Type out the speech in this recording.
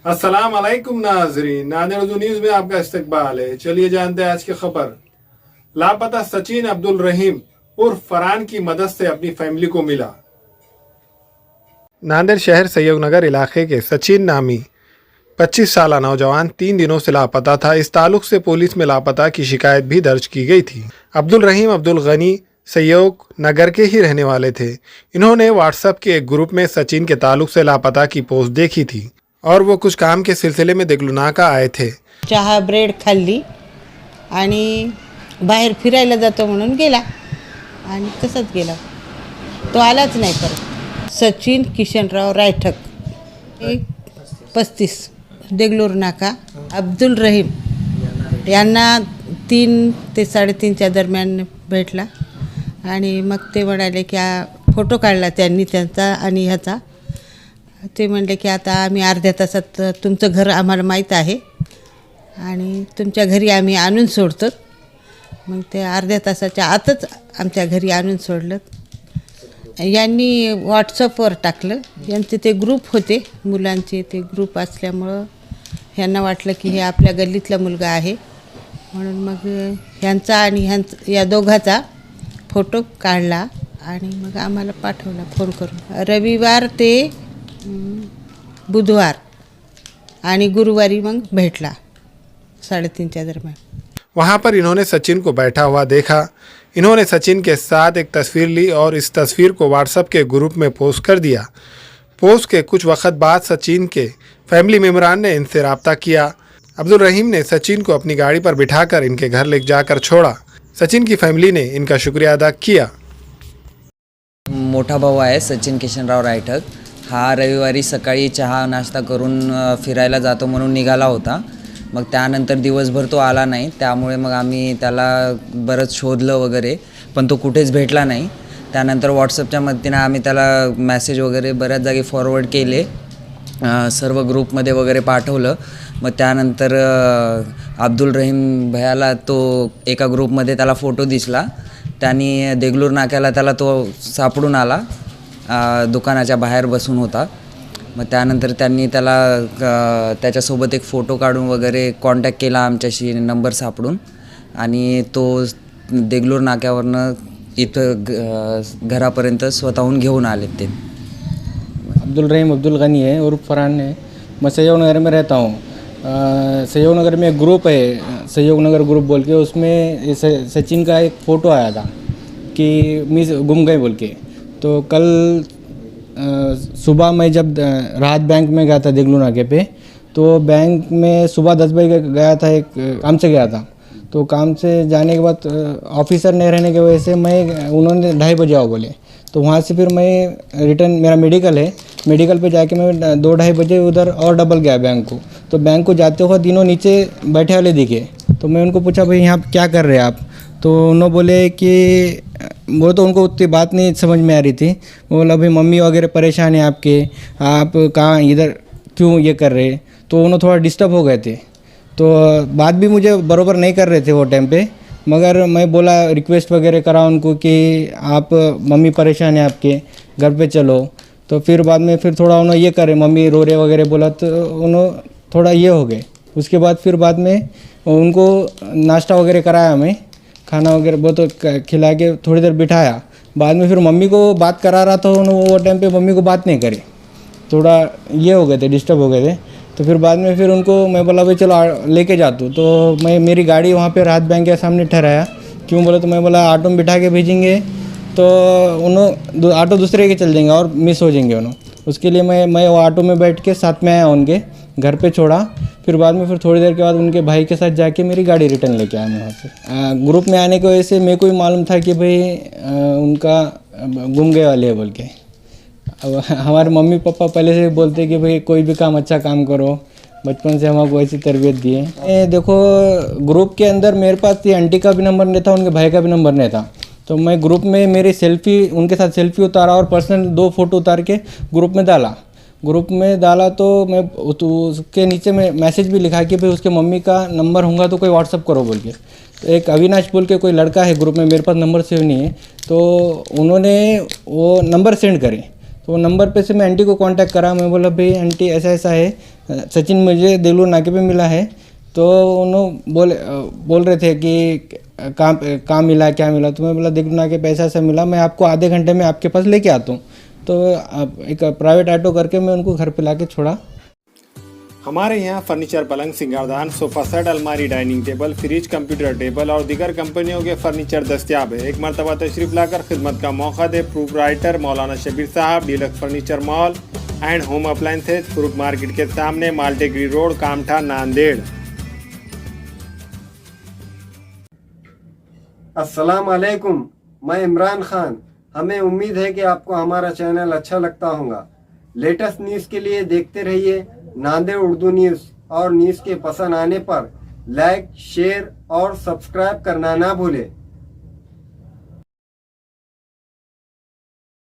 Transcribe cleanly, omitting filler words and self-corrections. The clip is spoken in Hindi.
अस्सलाम वालेकुम नाजरीन, नादिर उर्दू न्यूज में आपका इस्तकबाल है। चलिए जानते हैं आज की खबर। लापता सचिन अब्दुल रहीम उर्फ फरहान की मदद से अपनी फैमिली को मिला। नांदेड़ शहर सैयद नगर इलाके के सचिन नामी 25 साल नौजवान 3 दिनों से लापता था। इस ताल्लुक से पुलिस में लापता की शिकायत भी दर्ज की गई थी। अब्दुल रहीम अब्दुल गनी सैयद नगर के ही रहने वाले थे। इन्होंने व्हाट्सएप के एक ग्रुप में सचिन के ताल्लुक से लापता की पोस्ट देखी थी और वो कुछ काम के सिलसिले में देगलूनाका आए थे। चहा ब्रेड खाल्ली आणि बाहेर फिरायला जातो म्हणून गेला आणि तसंच गेला, तो आलाच नाही परत। सचिन किशनराव रायठक 35 देगलूर नाका अब्दुल रहीम यांना 3 ते 3:30च्या दरम्यान भेटला आणि मग ते म्हणाले की फोटो काढला त्यांनी त्यांचा आणि ह्याचा। ते म्हणले की आता आम्ही अर्ध्या तासात तुमचं घर आम्हाला माहीत आहे आणि तुमच्या घरी आम्ही आणून सोडतो। मग ते अर्ध्या तासाच्या आतच आमच्या घरी आणून सोडलं। यांनी व्हॉट्सअपवर टाकलं। यांचे ते ग्रुप होते मुलांचे, ते ग्रुप असल्यामुळं यांना वाटलं की हे आपल्या गल्लीतला मुलगा आहे, म्हणून मग ह्यांचा आणि या दोघाचा फोटो काढला आणि मग आम्हाला पाठवला फोन करून। रविवार ते बुधवार आणि गुरुवारी मग भेटला 3:30च्या दरम्यान। वहाँ पर इन्होंने सचिन को बैठा हुआ देखा। इन्होंने सचिन के साथ एक तस्वीर ली और इस तस्वीर को व्हाट्सएप के ग्रुप में पोस्ट कर दिया। पोस्ट के कुछ वक्त बाद सचिन के फैमिली मेम्बरान ने इनसे रब्ता किया। अब्दुल रहीम ने सचिन को अपनी गाड़ी पर बिठाकर इनके घर ले जाकर छोड़ा। सचिन की फैमिली ने इनका शुक्रिया अदा किया। मोठा भाऊ आहे सचिन किशनराव रायठक। हा रविवारी सकाळी चहा नाश्ता करून फिरायला जातो म्हणून निघाला होता। मग त्यानंतर दिवसभर तो आला नाही, त्यामुळे मग आम्ही त्याला बरंच शोधलं वगैरे, पण तो कुठेच भेटला नाही। त्यानंतर व्हॉट्सअपच्या मदतीने आम्ही त्याला मेसेज वगैरे बऱ्याच जागी फॉरवर्ड केले, सर्व ग्रुपमध्ये वगैरे पाठवलं। मग त्यानंतर अब्दुल रहीम भैयाला तो एका ग्रुपमध्ये त्याला फोटो दिसला। त्यांनी देगलूर नाक्याला त्याला तो सापडून आला, दुकानाच्या बाहेर बसून होता। मग त्यानंतर त्यांनी त्याला त्याच्यासोबत एक फोटो काढून वगैरे कॉन्टॅक्ट केला आमच्याशी नंबर सापडून, आणि तो देगलूर नाक्यावरनं इथं घरापर्यंत स्वतःहून घेऊन आले ते। अब्दुल रहीम अब्दुल गनी है और फरहान है। मैं सहयोग नगर में रहता हूँ। सहयोग नगर में एक ग्रुप है, सहयोग नगर ग्रुप बोल के, उसमें सचिन का एक फ़ोटो आया था कि मिस गुम गए बोल के। तो कल सुबह मैं जब राहत बैंक में गया था देगलू नाके पे, तो बैंक में सुबह 10 बजे गया था, एक काम से गया था। तो काम से जाने के बाद ऑफिसर नहीं रहने की वजह से उन्होंने 2:30 बजे आओ बोले। तो वहाँ से फिर मैं रिटर्न, मेरा मेडिकल है, मेडिकल पे जाके मैं 2-2:30 बजे उधर और डबल गया बैंक को। तो बैंक को जाते हुए तीनों नीचे बैठे वाले दिखे। तो मैं उनको पूछा भाई यहाँ क्या कर रहे हैं आप? तो उन्होंने बोले कि वो तो उनको उतनी बात नहीं समझ में आ रही थी। वो बोला भाई मम्मी वगैरह परेशान है आपके, आप कहाँ इधर क्यों ये कर रहे? तो उन्होंने थोड़ा डिस्टर्ब हो गए थे। तो बात भी मुझे बरोबर नहीं कर रहे थे वो टाइम पे, मगर मैं बोला, रिक्वेस्ट वगैरह करा उनको कि आप मम्मी परेशान है आपके, घर पे चलो। तो फिर बाद में फिर थोड़ा उन्होंने ये करे, मम्मी रो रहे वगैरह बोला, तो उन्होंने थोड़ा ये हो गए। उसके बाद फिर बाद में उनको नाश्ता वगैरह कराया, मैं खाना वगैरह बहुत खिला के थोड़ी देर बिठाया। बाद में फिर मम्मी को बात करा रहा था, उन्होंने वो टाइम पे मम्मी को बात नहीं करी, थोड़ा ये हो गए थे, डिस्टर्ब हो गए थे। तो फिर बाद में फिर उनको मैं बोला भाई चलो लेके जाता हूँ। तो मैं मेरी गाड़ी वहाँ पे राहत बैंक के सामने ठहराया। क्यों बोले? तो मैं बोला ऑटो में बिठा के भेजेंगे तो उन्होंने ऑटो दूसरे के चल जाएंगे और मिस हो जाएंगे उन्होंने। उसके लिए मैं वो ऑटो में बैठ के साथ में आया, उनके घर पे छोड़ा। फिर बाद में फिर थोड़ी देर के बाद उनके भाई के साथ जाके मेरी गाड़ी रिटर्न लेके आया मैं वहाँ से। ग्रुप में आने की वजह से मेरे को भी मालूम था कि भाई उनका गुम गए वाले है बोल के। अब हमारे मम्मी पापा पहले से बोलते कि भाई कोई भी काम अच्छा काम करो, बचपन से हमको वैसी तरबियत दी है। देखो ग्रुप के अंदर मेरे पास ये आंटी का भी नंबर नहीं था, उनके भाई का भी नंबर नहीं था। तो मैं ग्रुप में मेरी सेल्फ़ी, उनके साथ सेल्फ़ी उतारा और पर्सनल 2 फोटो उतार के ग्रुप में डाला। तो मैं तो उसके नीचे में मैसेज भी लिखा कि भाई उसके मम्मी का नंबर होगा तो कोई व्हाट्सअप करो बोल के। तो एक अविनाश बोल के कोई लड़का है ग्रुप में, मेरे पास नंबर सेव नहीं है, तो उन्होंने वो नंबर सेंड करे। तो नंबर पे से मैं आंटी को कांटेक्ट करा। मैं बोला भाई आंटी ऐसा ऐसा है, सचिन मुझे देलूर नाके पे मिला है। तो उन्होंने बोल रहे थे कि कहाँ मिला क्या मिला। तो मैं बोला देलूर नाके पे ऐसा ऐसा मिला, मैं आपको आधे घंटे में आपके पास लेके आता हूँ। तो एक प्राइवेट ऑटो करके मैं उनको घर पे ला के छोड़ा। हमारे यहाँ फर्नीचर, पलंग, सिंगारदान, सोफा सेट, अलमारी, dining table, fridge, computer table और दीगर कंपनियों के फर्नीचर दस्तियाब है। एक मरतबा तशरीफ लाकर खिदमत का मौका दे। प्रोप्राइटर मौलाना शबीर साहब, deluxe furniture mall and home appliances, fruit market के सामने, माल्टेगिरी रोड, कामठा, नांदेड़। अस्सलाम वालेकुम, मैं इमरान खान। हमें उम्मीद है कि आपको हमारा चैनल अच्छा लगता होगा। लेटेस्ट न्यूज़ के लिए देखते रहिए नांदेड़ उर्दू न्यूज़, और न्यूज़ के पसंद आने पर लाइक, शेयर और सब्सक्राइब करना ना भूलें।